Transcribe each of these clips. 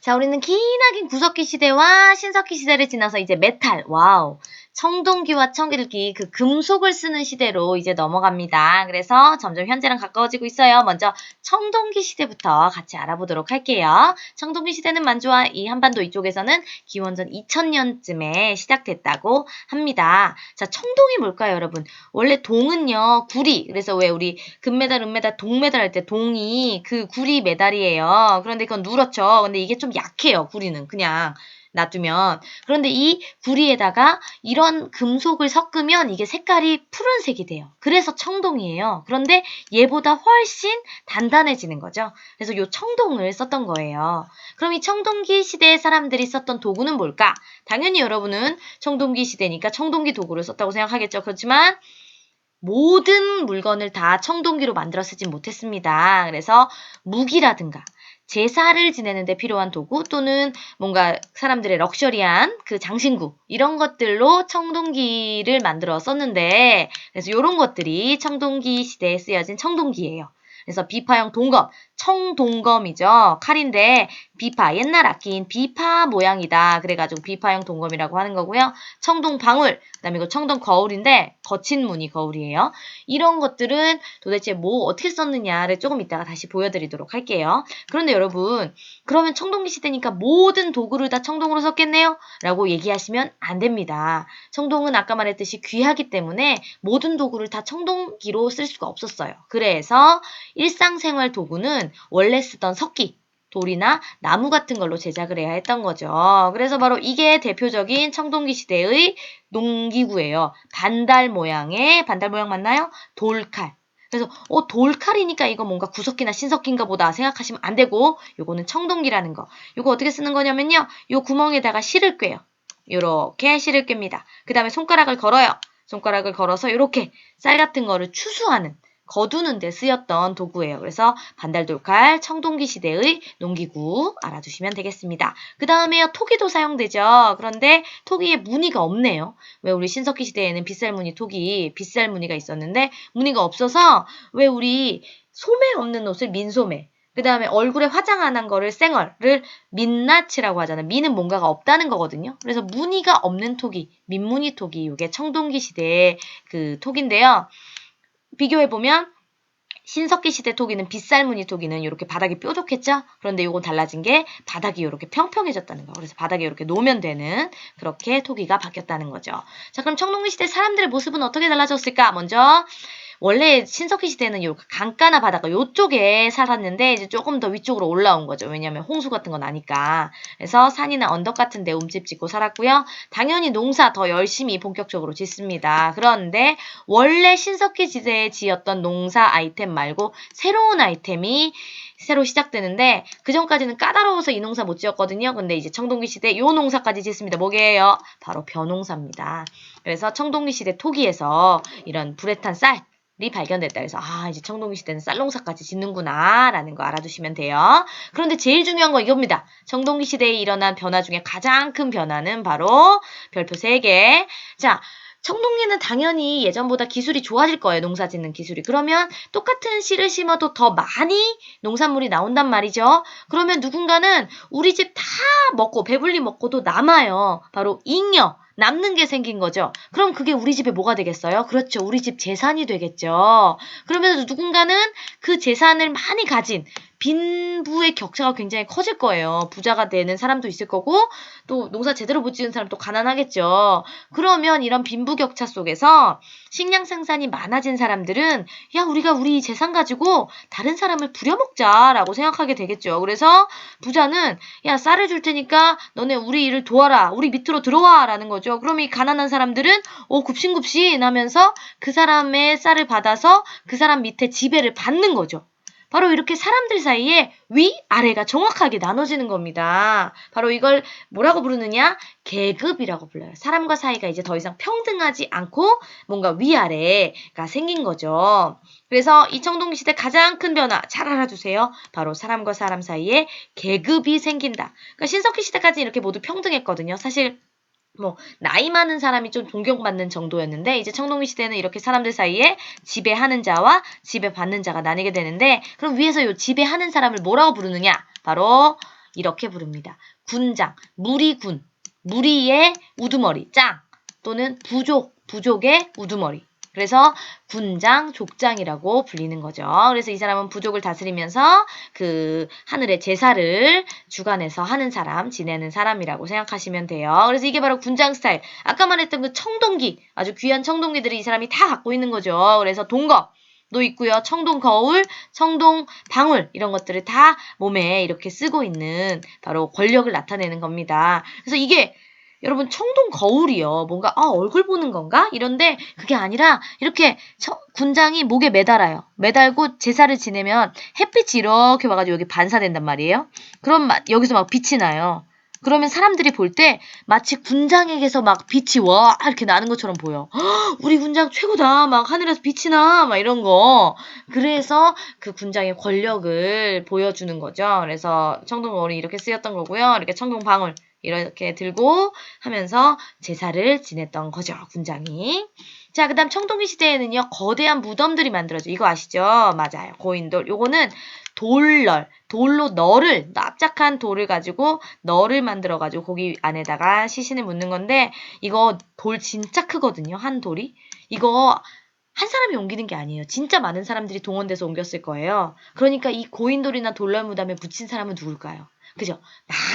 자, 우리는 기나긴 구석기 시대와 신석기 시대를 지나서 이제 메탈, 와우. 청동기와 청길기, 그 금속을 쓰는 시대로 이제 넘어갑니다. 그래서 점점 현재랑 가까워지고 있어요. 먼저 청동기 시대부터 같이 알아보도록 할게요. 청동기 시대는 만주와 이 한반도 이쪽에서는 기원전 2000년쯤에 시작됐다고 합니다. 자, 청동이 뭘까요, 여러분? 원래 동은요, 구리. 그래서 왜 우리 금메달, 은메달, 동메달 할 때 동이 그 구리 메달이에요. 그런데 그건 누렇죠. 근데 이게 좀 약해요, 구리는. 그냥 놔두면. 그런데 이 구리에다가 이런 금속을 섞으면 이게 색깔이 푸른색이 돼요. 그래서 청동이에요. 그런데 얘보다 훨씬 단단해지는 거죠. 그래서 이 청동을 썼던 거예요. 그럼 이 청동기 시대의 사람들이 썼던 도구는 뭘까? 당연히 여러분은 청동기 시대니까 청동기 도구를 썼다고 생각하겠죠. 그렇지만 모든 물건을 다 청동기로 만들어 쓰진 못했습니다. 그래서 무기라든가 제사를 지내는데 필요한 도구 또는 뭔가 사람들의 럭셔리한 그 장신구 이런 것들로 청동기를 만들어 썼는데 그래서 이런 것들이 청동기 시대에 쓰여진 청동기예요. 그래서 비파형 동검, 청동검이죠. 칼인데 비파, 옛날 악기인 비파 모양이다. 그래가지고 비파형 동검이라고 하는 거고요. 청동방울, 그다음에 이거 청동거울인데 거친 무늬 거울이에요. 이런 것들은 도대체 뭐 어떻게 썼느냐를 조금 이따가 다시 보여드리도록 할게요. 그런데 여러분, 그러면 청동기 시대니까 모든 도구를 다 청동으로 썼겠네요? 라고 얘기하시면 안 됩니다. 청동은 아까 말했듯이 귀하기 때문에 모든 도구를 다 청동기로 쓸 수가 없었어요. 그래서 일상생활 도구는 원래 쓰던 석기, 돌이나 나무 같은 걸로 제작을 해야 했던 거죠. 그래서 바로 이게 대표적인 청동기 시대의 농기구예요. 반달 모양 맞나요? 돌칼. 그래서 돌칼이니까 이거 뭔가 구석기나 신석기인가 보다 생각하시면 안 되고 요거는 청동기라는 거. 요거 어떻게 쓰는 거냐면요. 요 구멍에다가 실을 꿰요. 요렇게 실을 꿰입니다. 그 다음에 손가락을 걸어요. 손가락을 걸어서 요렇게 쌀 같은 거를 추수하는 거두는 데 쓰였던 도구예요. 그래서 반달돌칼, 청동기 시대의 농기구 알아두시면 되겠습니다. 그 다음에요, 토기도 사용되죠. 그런데 토기에 무늬가 없네요. 왜 우리 신석기 시대에는 빗살무늬 토기, 빗살무늬가 있었는데 무늬가 없어서 왜 우리 소매 없는 옷을 민소매, 그 다음에 얼굴에 화장 안 한 거를 쌩얼을 민낯이라고 하잖아요. 민은 뭔가가 없다는 거거든요. 그래서 무늬가 없는 토기, 민무늬 토기, 이게 청동기 시대의 그 토기인데요. 비교해보면 신석기 시대 토기는 빗살무늬 토기는 이렇게 바닥이 뾰족했죠? 그런데 이건 달라진 게 바닥이 이렇게 평평해졌다는 거. 그래서 바닥에 이렇게 놓으면 되는 그렇게 토기가 바뀌었다는 거죠. 자, 그럼 청동기 시대 사람들의 모습은 어떻게 달라졌을까? 먼저 원래 신석기 시대는 요 강가나 바다가 요쪽에 살았는데 이제 조금 더 위쪽으로 올라온 거죠. 왜냐하면 홍수 같은 거 나니까. 그래서 산이나 언덕 같은 데 움집 짓고 살았고요. 당연히 농사 더 열심히 본격적으로 짓습니다. 그런데 원래 신석기 시대에 지었던 농사 아이템 말고 새로운 아이템이 새로 시작되는데 그 전까지는 까다로워서 이 농사 못 지었거든요. 근데 이제 청동기 시대 요 농사까지 짓습니다. 뭐게요? 바로 벼농사입니다. 그래서 청동기 시대 토기에서 이런 불에 탄 쌀 이 발견됐다. 그래서 이제 청동기 시대는 쌀농사까지 짓는구나 라는 거 알아두시면 돼요. 그런데 제일 중요한 건 이겁니다. 청동기 시대에 일어난 변화 중에 가장 큰 변화는 바로 별표 3개. 자, 청동기는 당연히 예전보다 기술이 좋아질 거예요. 농사 짓는 기술이. 그러면 똑같은 씨를 심어도 더 많이 농산물이 나온단 말이죠. 그러면 누군가는 우리 집 다 먹고 배불리 먹고도 남아요. 바로 잉여. 남는 게 생긴 거죠. 그럼 그게 우리 집에 뭐가 되겠어요? 그렇죠. 우리 집 재산이 되겠죠. 그러면 누군가는 그 재산을 많이 가진 빈부의 격차가 굉장히 커질 거예요. 부자가 되는 사람도 있을 거고 또 농사 제대로 못 지은 사람도 가난하겠죠. 그러면 이런 빈부격차 속에서 식량 생산이 많아진 사람들은 야 우리가 우리 재산 가지고 다른 사람을 부려먹자라고 생각하게 되겠죠. 그래서 부자는 야 쌀을 줄 테니까 너네 우리 일을 도와라. 우리 밑으로 들어와 라는 거죠. 그럼 이 가난한 사람들은 굽신굽신 하면서 그 사람의 쌀을 받아서 그 사람 밑에 지배를 받는 거죠. 바로 이렇게 사람들 사이에 위, 아래가 정확하게 나눠지는 겁니다. 바로 이걸 뭐라고 부르느냐? 계급이라고 불러요. 사람과 사이가 이제 더 이상 평등하지 않고 뭔가 위아래가 생긴 거죠. 그래서 이 청동기 시대 가장 큰 변화 잘 알아두세요. 바로 사람과 사람 사이에 계급이 생긴다. 그러니까 신석기 시대까지 이렇게 모두 평등했거든요. 사실 나이 많은 사람이 좀 존경받는 정도였는데, 이제 청동기 시대는 이렇게 사람들 사이에 지배하는 자와 지배받는 자가 나뉘게 되는데, 그럼 위에서 요 지배하는 사람을 뭐라고 부르느냐? 바로 이렇게 부릅니다. 군장, 무리군, 무리의 우두머리, 장 또는 부족의 우두머리. 그래서 군장, 족장이라고 불리는 거죠. 그래서 이 사람은 부족을 다스리면서 그 하늘의 제사를 주관해서 하는 사람, 지내는 사람이라고 생각하시면 돼요. 그래서 이게 바로 군장 스타일. 아까 말했던 그 청동기, 아주 귀한 청동기들을 이 사람이 다 갖고 있는 거죠. 그래서 동검도 있고요. 청동 거울, 청동 방울 이런 것들을 다 몸에 이렇게 쓰고 있는 바로 권력을 나타내는 겁니다. 그래서 이게 여러분 청동 거울이요. 뭔가 얼굴 보는 건가? 이런데 그게 아니라 이렇게 군장이 목에 매달아요. 매달고 제사를 지내면 햇빛이 이렇게 와가지고 여기 반사된단 말이에요. 그럼 여기서 막 빛이 나요. 그러면 사람들이 볼 때 마치 군장에게서 막 빛이 와 이렇게 나는 것처럼 보여. 우리 군장 최고다. 막 하늘에서 빛이 나. 막 이런 거. 그래서 그 군장의 권력을 보여주는 거죠. 그래서 청동 거울이 이렇게 쓰였던 거고요. 이렇게 청동 방울 이렇게 들고 하면서 제사를 지냈던 거죠. 군장이. 자, 그 다음 청동기 시대에는요. 거대한 무덤들이 만들어져요. 이거 아시죠? 맞아요. 고인돌. 요거는 돌로 납작한 돌을 가지고 널을 만들어가지고 거기 안에다가 시신을 묻는 건데 이거 돌 진짜 크거든요. 한 돌이. 이거 한 사람이 옮기는 게 아니에요. 진짜 많은 사람들이 동원돼서 옮겼을 거예요. 그러니까 이 고인돌이나 돌널 무덤에 붙인 사람은 누굴까요? 그죠?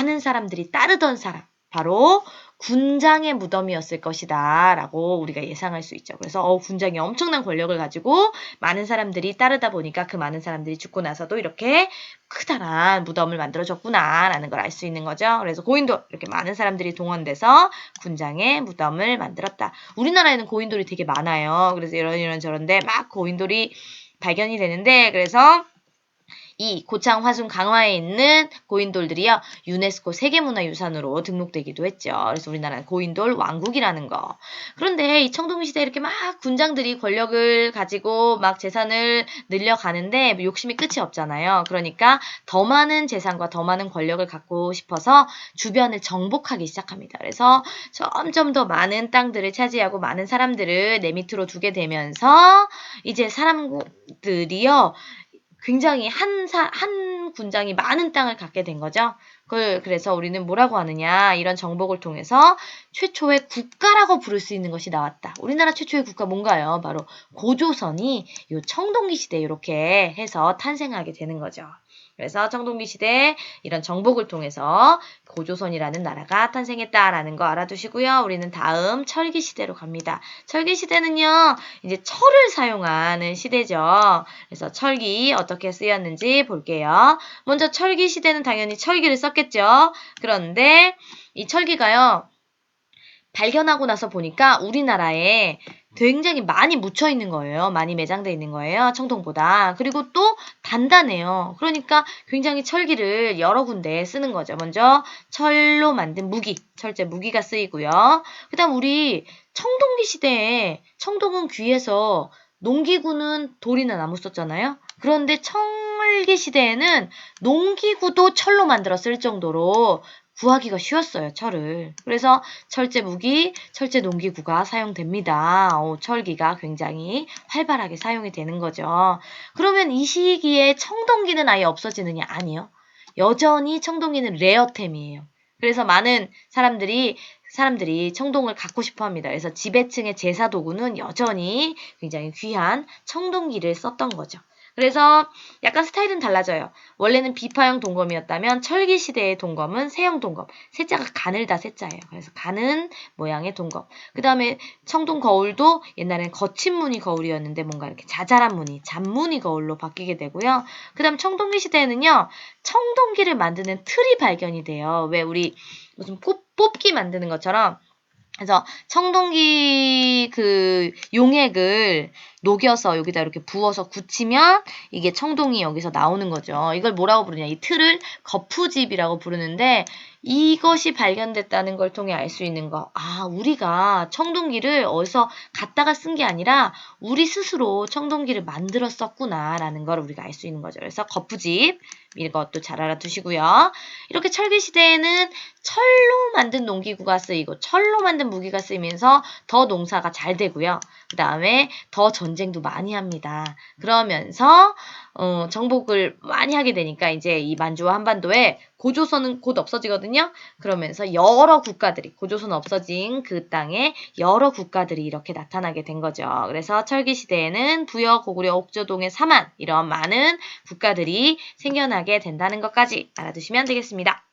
많은 사람들이 따르던 사람. 바로 군장의 무덤이었을 것이다 라고 우리가 예상할 수 있죠. 그래서 군장이 엄청난 권력을 가지고 많은 사람들이 따르다 보니까 그 많은 사람들이 죽고 나서도 이렇게 크다란 무덤을 만들어줬구나 라는 걸 알 수 있는 거죠. 그래서 고인돌 이렇게 많은 사람들이 동원돼서 군장의 무덤을 만들었다. 우리나라에는 고인돌이 되게 많아요. 그래서 이런 저런데 막 고인돌이 발견이 되는데 그래서 이 고창 화순 강화에 있는 고인돌들이요. 유네스코 세계문화유산으로 등록되기도 했죠. 그래서 우리나라는 고인돌 왕국이라는 거. 그런데 이 청동기 시대에 이렇게 막 군장들이 권력을 가지고 막 재산을 늘려가는데 욕심이 끝이 없잖아요. 그러니까 더 많은 재산과 더 많은 권력을 갖고 싶어서 주변을 정복하기 시작합니다. 그래서 점점 더 많은 땅들을 차지하고 많은 사람들을 내 밑으로 두게 되면서 이제 사람들이요. 굉장히 한 군장이 많은 땅을 갖게 된 거죠. 그래서 우리는 뭐라고 하느냐 이런 정복을 통해서 최초의 국가라고 부를 수 있는 것이 나왔다. 우리나라 최초의 국가 뭔가요? 바로 고조선이 요 청동기 시대에 이렇게 해서 탄생하게 되는 거죠. 그래서 청동기 시대에 이런 정복을 통해서 고조선이라는 나라가 탄생했다라는 거 알아두시고요. 우리는 다음 철기 시대로 갑니다. 철기 시대는요. 이제 철을 사용하는 시대죠. 그래서 철기 어떻게 쓰였는지 볼게요. 먼저 철기 시대는 당연히 철기를 썼겠죠. 그런데 이 철기가요. 발견하고 나서 보니까 우리나라에 굉장히 많이 묻혀 있는 거예요. 많이 매장되어 있는 거예요. 청동보다. 그리고 또 단단해요. 그러니까 굉장히 철기를 여러 군데 쓰는 거죠. 먼저 철로 만든 무기, 철제 무기가 쓰이고요. 그 다음 우리 청동기 시대에 청동은 귀해서 농기구는 돌이나 나무 썼잖아요. 그런데 철기 시대에는 농기구도 철로 만들어 쓸 정도로 구하기가 쉬웠어요, 철을. 그래서 철제 무기, 철제 농기구가 사용됩니다. 철기가 굉장히 활발하게 사용이 되는 거죠. 그러면 이 시기에 청동기는 아예 없어지느냐? 아니요. 여전히 청동기는 레어템이에요. 그래서 많은 사람들이 청동을 갖고 싶어 합니다. 그래서 지배층의 제사 도구는 여전히 굉장히 귀한 청동기를 썼던 거죠. 그래서 약간 스타일은 달라져요. 원래는 비파형 동검이었다면 철기 시대의 동검은 세형 동검. 세자가 가늘다 세자예요. 그래서 가는 모양의 동검. 그 다음에 청동 거울도 옛날에는 거친 무늬 거울이었는데 뭔가 이렇게 자잘한 무늬, 잔무늬 거울로 바뀌게 되고요. 그 다음 청동기 시대에는요. 청동기를 만드는 틀이 발견이 돼요. 왜 우리 무슨 뽑기 만드는 것처럼 그래서 청동기 그 용액을 녹여서 여기다 이렇게 부어서 굳히면 이게 청동이 여기서 나오는 거죠. 이걸 뭐라고 부르냐. 이 틀을 거푸집이라고 부르는데 이것이 발견됐다는 걸 통해 알 수 있는 거. 우리가 청동기를 어디서 갖다가 쓴 게 아니라 우리 스스로 청동기를 만들어 썼구나라는 걸 우리가 알 수 있는 거죠. 그래서 거푸집 이것도 잘 알아두시고요. 이렇게 철기 시대에는 철로 만든 농기구가 쓰이고 철로 만든 무기가 쓰이면서 더 농사가 잘 되고요. 그 다음에 더 전쟁도 많이 합니다. 그러면서 정복을 많이 하게 되니까 이제 이 만주와 한반도에 고조선은 곧 없어지거든요. 그러면서 여러 국가들이 고조선 없어진 그 땅에 여러 국가들이 이렇게 나타나게 된 거죠. 그래서 철기 시대에는 부여, 고구려, 옥조동의 사만 이런 많은 국가들이 생겨나게 된다는 것까지 알아두시면 되겠습니다.